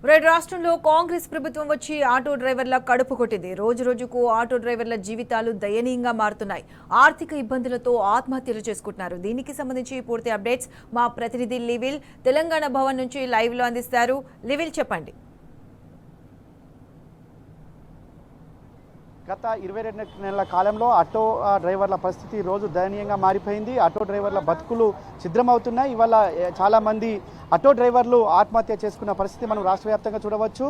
రాష్ట్రంలో కాంగ్రెస్ ప్రభుత్వం వచ్చి ఆటో డ్రైవర్ల కడుపు కొట్టింది. రోజు రోజుకు ఆటో డ్రైవర్ల జీవితాలు దయనీయంగా మారుతున్నాయి. ఆర్థిక ఇబ్బందులతో ఆత్మహత్యలు చేసుకుంటున్నారు. దీనికి సంబంధించి పూర్తి అప్డేట్స్ మా ప్రతినిధి లివిల్ తెలంగాణ భవన్ నుంచి లైవ్ లో అందిస్తారు. లివిల్ చెప్పండి. గత 22 నెలల కాలంలో ఆటో డ్రైవర్ల పరిస్థితి రోజు దయనీయంగా మారిపోయింది. ఆటో డ్రైవర్ల బతుకులు ఛిద్రమవుతున్నాయి. ఇవాళ చాలామంది ఆటో డ్రైవర్లు ఆత్మహత్య చేసుకున్న పరిస్థితి మనం రాష్ట్ర వ్యాప్తంగా చూడవచ్చు.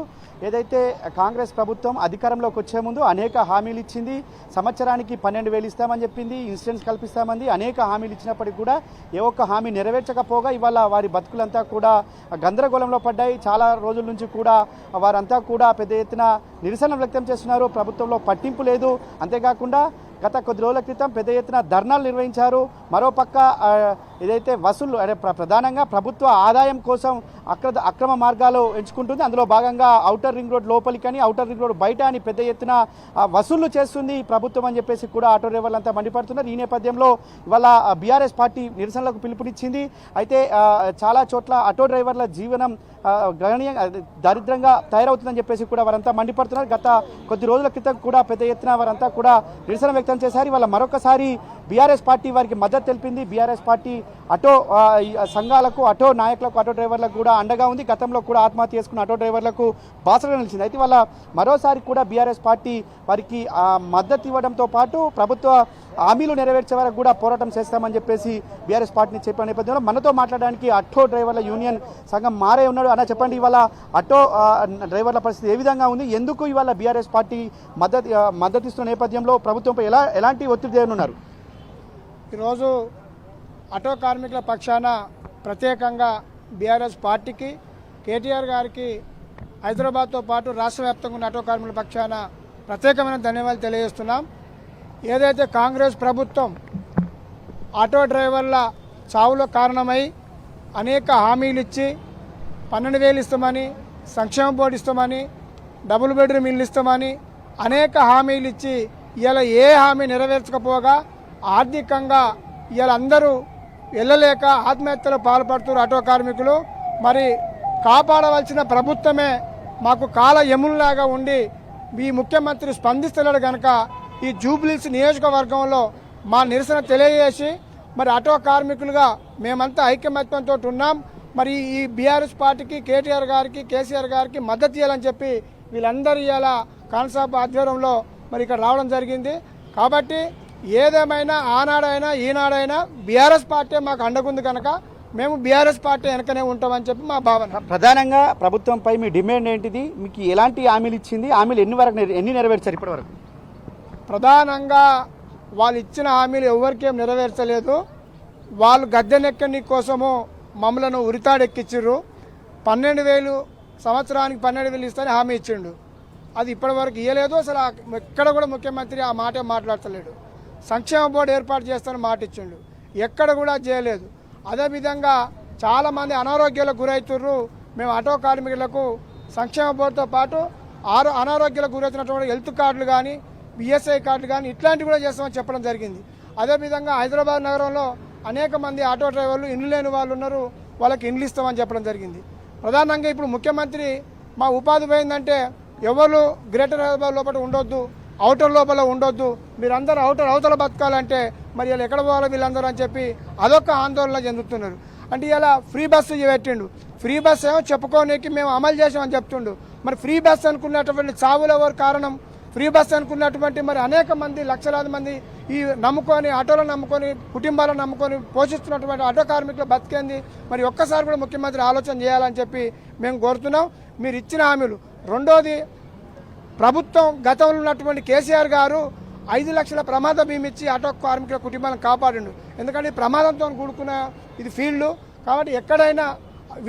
ఏదైతే కాంగ్రెస్ ప్రభుత్వం అధికారంలోకి వచ్చే ముందు అనేక హామీలు ఇచ్చింది. సంవత్సరానికి 12,000 ఇస్తామని చెప్పింది, ఇన్సూరెన్స్ కల్పిస్తామంది, అనేక హామీలు ఇచ్చినప్పటికీ కూడా ఏ ఒక్క హామీ నెరవేర్చకపోగా ఇవాళ వారి బతుకులంతా కూడా గందరగోళంలో పడ్డాయి. చాలా రోజుల నుంచి కూడా వారంతా కూడా పెద్ద ఎత్తున నిరసన వ్యక్తం చేస్తున్నారు. ప్రభుత్వంలో పట్టింపు లేదు. అంతేకాకుండా గత కొద్ది రోజుల క్రితం పెద్ద ఎత్తున ధర్నాలు నిర్వహించారు. మరోపక్క ఏదైతే వసూలు ప్రధానంగా ప్రభుత్వ ఆదాయం కోసం అక్రమ మార్గాలు ఎంచుకుంటుంది. అందులో భాగంగా ఔటర్ రింగ్ రోడ్ లోపలికి అని ఔటర్ రింగ్ రోడ్ బయట అని పెద్ద ఎత్తున వసూళ్లు చేస్తుంది ప్రభుత్వం అని చెప్పేసి కూడా ఆటో డ్రైవర్లు అంతా మండిపడుతున్నారు. ఈ నేపథ్యంలో ఇవాళ బీఆర్ఎస్ పార్టీ నిరసనలకు పిలుపునిచ్చింది. అయితే చాలా చోట్ల ఆటో డ్రైవర్ల జీవనం గణనీయంగా దరిద్రంగా తయారవుతుందని చెప్పేసి కూడా వారంతా మండిపడుతున్నారు. గత కొద్ది రోజుల క్రితం కూడా పెద్ద ఎత్తున వారంతా కూడా నిరసన వ్యక్తం చేశారు. ఇవాళ మరొకసారి బీఆర్ఎస్ పార్టీ వారికి మద్దతు తెలిపింది. బీఆర్ఎస్ పార్టీ ఆటో సంఘాలకు, ఆటో నాయకులకు, ఆటో డ్రైవర్లకు కూడా అండగా ఉంది. గతంలో కూడా ఆత్మహత్య చేసుకున్న ఆటో డ్రైవర్లకు బాసటగా నిలిచింది. అయితే వాళ్ళ మరోసారి కూడా బీఆర్ఎస్ పార్టీ వారికి మద్దతు ఇవ్వడంతో పాటు ప్రభుత్వ హామీలు నెరవేర్చే వరకు కూడా పోరాటం చేస్తామని చెప్పేసి బీఆర్ఎస్ పార్టీని చెప్పిన నేపథ్యంలో మనతో మాట్లాడడానికి ఆటో డ్రైవర్ల యూనియన్ సంఘం మారే ఉన్నాడు. అన్న చెప్పండి, ఇవాళ ఆటో డ్రైవర్ల పరిస్థితి ఏ విధంగా ఉంది? ఎందుకు ఇవాళ బీఆర్ఎస్ పార్టీ మద్దతు ఇస్తున్న నేపథ్యంలో ప్రభుత్వంపై ఎలాంటి ఒత్తిడి చేయనున్నారు? ఈరోజు ఆటో కార్మికుల పక్షాన ప్రత్యేకంగా బీఆర్ఎస్ పార్టీకి, కేటీఆర్ గారికి హైదరాబాద్తో పాటు రాష్ట్ర వ్యాప్తంగా ఉన్న ఆటో కార్మికుల పక్షాన ప్రత్యేకమైన ధన్యవాదాలు తెలియజేస్తున్నాం. ఏదైతే కాంగ్రెస్ ప్రభుత్వం ఆటో డ్రైవర్ల చావులో కారణమై అనేక హామీలు ఇచ్చి 12,000 ఇస్తామని, సంక్షేమ బోర్డు ఇస్తామని, డబుల్ బెడ్రూమ్ ఇల్లు ఇస్తామని అనేక హామీలు ఇచ్చి ఇలా ఏ హామీ నెరవేర్చకపోగా ఆర్థికంగా ఇలా అందరూ వెళ్ళలేక ఆత్మహత్యలు పాల్పడుతున్నారు ఆటో కార్మికులు. మరి కాపాడవలసిన ప్రభుత్వమే మాకు కాల యముల్లాగా ఉండి ఈ ముఖ్యమంత్రి స్పందిస్తున్నాడు కనుక ఈ జూబ్లీస్ నియోజకవర్గంలో మా నిరసన తెలియజేసి మరి ఆటో కార్మికులుగా మేమంతా ఐకమత్యంతో ఉన్నాం. మరి ఈ బీఆర్ఎస్ పార్టీకి, కేటీఆర్ గారికి, కేసీఆర్ గారికి మద్దతు ఇవ్వాలని చెప్పి వీళ్ళందరూ ఇవాళ కాన్సాబ్ ఆధ్వర్యంలో మరి ఇక్కడ రావడం జరిగింది. కాబట్టి ఏదేమైనా ఆనాడైనా ఈనాడైనా బీఆర్ఎస్ పార్టీ మాకు అండగుంది కనుక మేము బీఆర్ఎస్ పార్టీ వెనకనే ఉంటామని చెప్పి మా భావన. ప్రధానంగా ప్రభుత్వంపై మీ డిమాండ్ ఏంటిది? మీకు ఎలాంటి హామీలు ఇచ్చింది? హామీలు ఎన్ని నెరవేర్చారు ఇప్పటి వరకు? ప్రధానంగా వాళ్ళు ఇచ్చిన హామీలు ఎవరికేం నెరవేర్చలేదు. వాళ్ళు గద్దెనెక్కని కోసము మమ్మలను ఉరితాడెక్కించారు. 12,000 సంవత్సరానికి 12,000 ఇస్తారని హామీ ఇచ్చిండు. అది ఇప్పటివరకు ఇవ్వలేదు. అసలు ఎక్కడ కూడా ముఖ్యమంత్రి ఆ మాట మాట్లాడతలేడు. సంక్షేమ బోర్డు ఏర్పాటు చేస్తానని మాట ఇచ్చిండు, ఎక్కడ కూడా చేయలేదు. అదేవిధంగా చాలామంది అనారోగ్యాలకు గురవుతుర్రు. మేము ఆటో కార్మికులకు సంక్షేమ బోర్డుతో పాటు అనారోగ్యాలకు గురవుతున్నటువంటి హెల్త్ కార్డులు కానీ, బిఎస్ఐ కార్డులు కానీ ఇట్లాంటివి కూడా చేస్తామని చెప్పడం జరిగింది. అదేవిధంగా హైదరాబాద్ నగరంలో అనేక మంది ఆటో డ్రైవర్లు ఇండ్లు లేని వాళ్ళు ఉన్నారు, వాళ్ళకి ఇండ్లు ఇస్తామని చెప్పడం జరిగింది. ప్రధానంగా ఇప్పుడు ముఖ్యమంత్రి మా ఉపాధి పోయిందంటే ఎవరు గ్రేటర్ హైదరాబాద్ లోపల ఉండొద్దు, అవుటర్ లోపల ఉండొద్దు, మీరందరూ అవతల బతకాలంటే మరి ఇలా ఎక్కడ పోవాలి వీళ్ళందరూ అని చెప్పి అదొక ఆందోళన చెందుతున్నారు. అంటే ఇలా ఫ్రీ బస్సు పెట్టిండు. ఫ్రీ బస్ ఏమో చెప్పుకోనికి మేము అమలు చేసామని చెప్తుండు. మరి ఫ్రీ బస్ అనుకున్నటువంటి చావులు ఎవరు కారణం? ఫ్రీ బస్ అనుకున్నటువంటి మరి అనేక మంది, లక్షలాది మంది ఈ నమ్ముకొని, ఆటోలను నమ్ముకొని, కుటుంబాలను నమ్ముకొని పోషిస్తున్నటువంటి ఆటో కార్మికులు బతికేంది. మరి ఒక్కసారి కూడా ముఖ్యమంత్రి ఆలోచన చేయాలని చెప్పి మేము కోరుతున్నాం. మీరు ఇచ్చిన హామీలు. రెండోది, ప్రభుత్వం గతంలో ఉన్నటువంటి కేసీఆర్ గారు 5 లక్షల ప్రమాద బీమా ఇచ్చి ఆటో కార్మికుల కుటుంబాలను కాపాడిండు. ఎందుకంటే ప్రమాదంతో కూడుకున్న ఇది ఫీల్డ్ కాబట్టి ఎక్కడైనా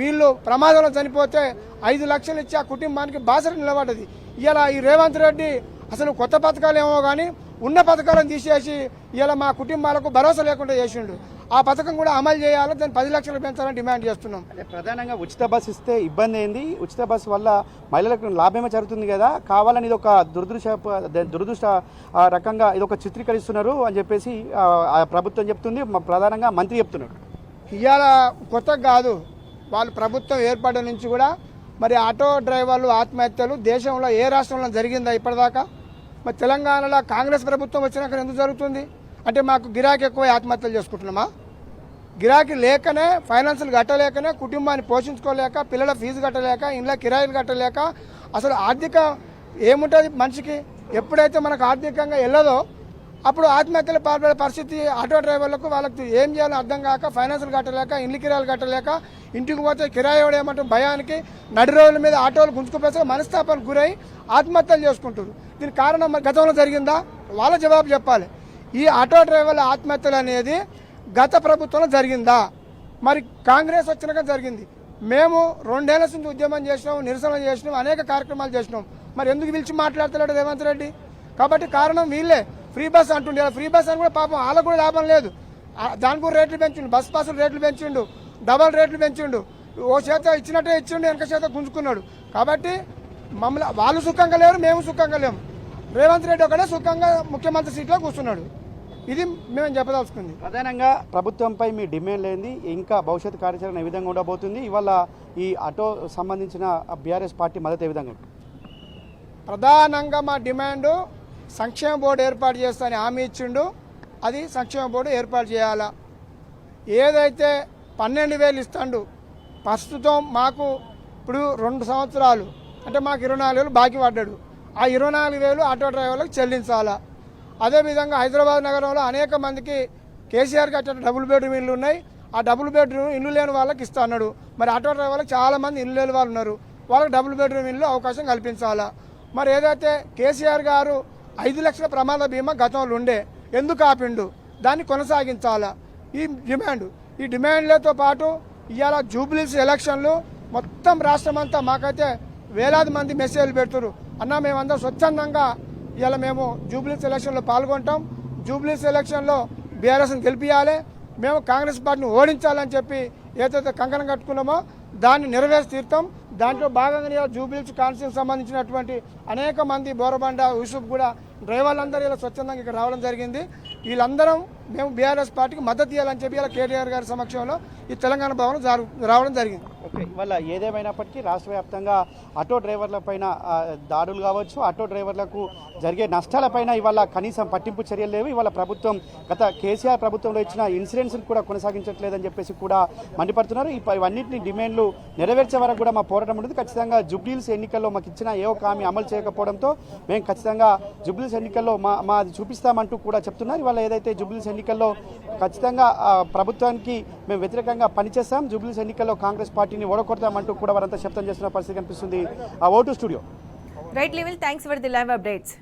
వీళ్ళు ప్రమాదంలో చనిపోతే 5 లక్షలు ఇచ్చి ఆ కుటుంబానికి బాసర నిలబడ్డది. ఇలా ఈ రేవంత్ రెడ్డి అసలు కొత్త పథకాలు ఏమో కానీ ఉన్న పథకాలను తీసేసి ఇలా మా కుటుంబాలకు భరోసా లేకుండా చేసిండు. ఆ పథకం కూడా అమలు చేయాలి, దాన్ని 10 లక్షలు పెంచాలని డిమాండ్ చేస్తున్నాం. ప్రధానంగా ఉచిత బస్సు ఇస్తే ఇబ్బంది ఏంది? ఉచిత బస్సు వల్ల మహిళలకు లాభమే జరుగుతుంది కదా, కావాలని ఇది ఒక దురదృష్ట రకంగా ఇది ఒక చిత్రీకరిస్తున్నారు అని చెప్పేసి ప్రభుత్వం చెప్తుంది, ప్రధానంగా మంత్రి చెప్తున్నాడు. ఇవాళ కొత్త కాదు, వాళ్ళు ప్రభుత్వం ఏర్పడిన నుంచి కూడా మరి ఆటో డ్రైవర్లు ఆత్మహత్యలు దేశంలో ఏ రాష్ట్రంలో జరిగిందా ఇప్పటిదాకా? మరి తెలంగాణలో కాంగ్రెస్ ప్రభుత్వం వచ్చినాక ఎందుకు జరుగుతుంది? అంటే మాకు గిరాకీ ఎక్కువ ఆత్మహత్యలు చేసుకుంటున్నామా? గిరాకీ లేకనే, ఫైనాన్షియల్ కట్టలేకనే, కుటుంబాన్ని పోషించుకోలేక, పిల్లల ఫీజు కట్టలేక, ఇండ్ల కిరాయిలు కట్టలేక, అసలు ఆర్థిక ఏముంటుంది మనిషికి? ఎప్పుడైతే మనకు ఆర్థికంగా వెళ్ళదో అప్పుడు ఆత్మహత్యలు పాల్పడే పరిస్థితి ఆటో డ్రైవర్లకు వాళ్ళకి ఏం చేయాలో అర్థం కాక, ఫైనాన్షియల్ కట్టలేక, ఇండ్ల కిరాయిలు కట్టలేక, ఇంటికి పోతే కిరాయి ఏమంటే భయానికి నడి రోజుల మీద ఆటోలు గుంజుకుపోతే మనస్తాపానికి గురై ఆత్మహత్యలు చేసుకుంటారు. దీనికి కారణం మరి గతంలో జరిగిందా? వాళ్ళ జవాబు చెప్పాలి. ఈ ఆటో డ్రైవర్ల ఆత్మహత్యలు అనేది గత ప్రభుత్వంలో జరిగిందా? మరి కాంగ్రెస్ వచ్చినాక జరిగింది. మేము 2 ఏళ్ల నుంచి ఉద్యమం చేసినాం, నిరసన చేసినాం, అనేక కార్యక్రమాలు చేసినాం. మరి ఎందుకు పిలిచి మాట్లాడతలేడు రేవంత్ రెడ్డి? కాబట్టి కారణం వీళ్ళే. ఫ్రీ బస్ అంటుండే, ఫ్రీ బస్ అని కూడా పాపం వాళ్ళకు కూడా లాభం లేదు. దాని కూడా రేట్లు పెంచిండు, బస్ పాసులు రేట్లు పెంచిండు, డబల్ రేట్లు పెంచిండు. ఓ చేత ఇచ్చినట్టే ఇచ్చిండు, వెనక చేత గుంజుకున్నాడు. కాబట్టి మమ్మల్ని వాళ్ళు సుఖంగా లేరు, మేము సుఖంగా లేము. రేవంత్ రెడ్డి ఒకటే సుఖంగా ముఖ్యమంత్రి సీట్లో కూర్చున్నాడు. ఇది మేము చెప్పదలుచుకుంది. ప్రధానంగా ప్రభుత్వంపై మీ డిమాండ్ ఏంది? ఇంకా భవిష్యత్ కార్యాచరణ ఏ విధంగా ఉండబోతుంది? ఇవాళ ఈ ఆటో సంబంధించిన బీఆర్ఎస్ పార్టీ మద్దతు ఏ విధంగా ఉంటుంది? ప్రధానంగా మా డిమాండు సంక్షేమ బోర్డు ఏర్పాటు చేస్తానని హామీ ఇచ్చిండు. అది సంక్షేమ బోర్డు ఏర్పాటు చేయాలా. ఏదైతే 12,000 ఇస్తాడు ప్రస్తుతం మాకు ఇప్పుడు 2 సంవత్సరాలు అంటే మాకు 24,000 బాకీ పడ్డాడు. ఆ 24,000 ఆటో డ్రైవర్లకు చెల్లించాలా. అదేవిధంగా హైదరాబాద్ నగరంలో అనేక మందికి కేసీఆర్ కట్టిన డబుల్ బెడ్రూమ్ ఇల్లు ఉన్నాయి. ఆ డబుల్ బెడ్రూమ్ ఇల్లు లేని వాళ్ళకి ఇస్తా అన్నాడు. మరి ఆటో డ్రైవర్లకు చాలామంది ఇల్లు లేని వాళ్ళు ఉన్నారు. వాళ్ళకి డబుల్ బెడ్రూమ్ ఇల్లు అవకాశం కల్పించాలా. మరి ఏదైతే కేసీఆర్ గారు 5 లక్షల ప్రమాద బీమా గతంలో ఉండే, ఎందుకు ఆపిండు? దాన్ని కొనసాగించాలా. ఈ డిమాండ్లతో పాటు ఇవాళ జూబ్లీస్ ఎలక్షన్లు మొత్తం రాష్ట్రం అంతా మాకైతే వేలాది మంది మెసేజ్లు పెడుతున్నారు. అన్న మేమందరం స్వచ్ఛందంగా ఇవాళ మేము జూబ్లీస్ ఎలక్షన్లో పాల్గొంటాం. జూబ్లీస్ ఎలక్షన్లో బీఆర్ఎస్ని గెలిపించాలి, మేము కాంగ్రెస్ పార్టీని ఓడించాలని చెప్పి ఏదైతే కంకణం కట్టుకున్నామో దాన్ని నెరవేర్చి తీరుతాం. దాంట్లో భాగంగా జూబ్లీస్ కాన్స్టిట్యూన్సీకి సంబంధించినటువంటి అనేక మంది బోరబండ, యూసుఫ్ కూడా డ్రైవర్లందరూ ఇలా స్వచ్ఛందంగా ఇక్కడ రావడం జరిగింది. వీళ్ళందరం మేము బీఆర్ఎస్ పార్టీకి మద్దతు ఇవ్వాలని చెప్పి ఇలా కేటీఆర్ గారి సమక్షంలో ఈ తెలంగాణ భవనం రావడం జరిగింది. ఓకే, ఇవాళ ఏదేమైనప్పటికీ రాష్ట్ర వ్యాప్తంగా ఆటో డ్రైవర్ల పైన దాడులు కావచ్చు, ఆటో డ్రైవర్లకు జరిగే నష్టాలపైన ఇవాళ కనీసం పట్టింపు చర్యలు లేవు. ఇవాళ ప్రభుత్వం గత కేసీఆర్ ప్రభుత్వంలో ఇచ్చిన ఇన్సూరెన్స్ని కూడా కొనసాగించట్లేదని చెప్పేసి కూడా మండిపడుతున్నారు. ఇవన్నింటినీ డిమాండ్లు నెరవేర్చే వరకు కూడా మా పోరాటం ఉంటుంది. ఖచ్చితంగా జూబ్లీస్ ఎన్నికల్లో మాకు ఇచ్చిన ఏ ఒక్క హామీ అమలు చేయకపోవడంతో మేము ఖచ్చితంగా జూబ్లీస్ ఎన్నికల్లో మాది చూపిస్తామంటూ కూడా చెప్తున్నారు. ఇవాళ ఏదైతే జూబ్లీస్ ఎన్నికల్లో ఖచ్చితంగా ప్రభుత్వానికి మేము వ్యతిరేకంగా పనిచేస్తాం, జూబ్లీస్ ఎన్నికల్లో కాంగ్రెస్ పార్టీని ఓడగొడతామంటూ కూడా వారంతా శబ్దం చేస్తున్న పరిస్థితి కనిపిస్తుంది. Vote studio. Right level, thanks for the live updates.